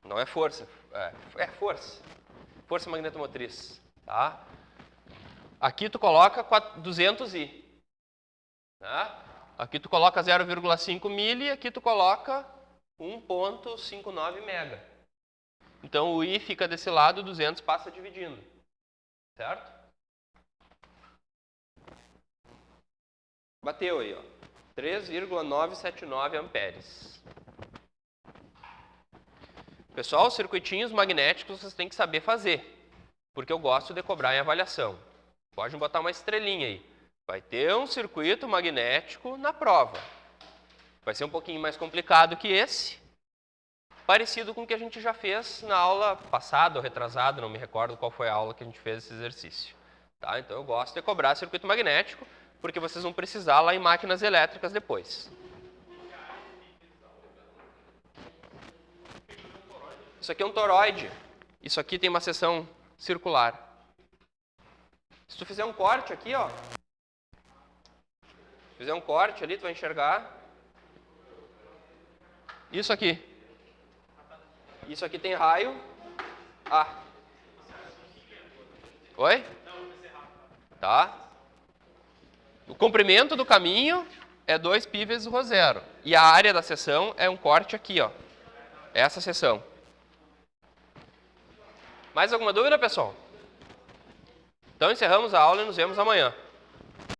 Não é força. É força. Força magnetomotriz. Tá? Aqui tu coloca 200i. Tá? Aqui tu coloca 0,5 mili e aqui tu coloca 1,59 mega. Então o I fica desse lado, 200 passa dividindo. Certo? Bateu aí, ó. 3,979 amperes. Pessoal, os circuitinhos magnéticos vocês têm que saber fazer, porque eu gosto de cobrar em avaliação. Pode botar uma estrelinha aí. Vai ter um circuito magnético na prova. Vai ser um pouquinho mais complicado que esse, parecido com o que a gente já fez na aula passada ou retrasada, não me recordo qual foi a aula que a gente fez esse exercício. Tá? Então eu gosto de cobrar circuito magnético, porque vocês vão precisar lá em máquinas elétricas depois. Isso aqui é um toroide. Isso aqui tem uma seção circular. Se tu fizer um corte aqui, ó. Fizer um corte ali, tu vai enxergar. Isso aqui. Isso aqui tem raio A. Oi? Tá? O comprimento do caminho é 2 π vezes ρ zero. E a área da seção é um corte aqui, ó. Essa seção. Mais alguma dúvida, pessoal? Então encerramos a aula e nos vemos amanhã.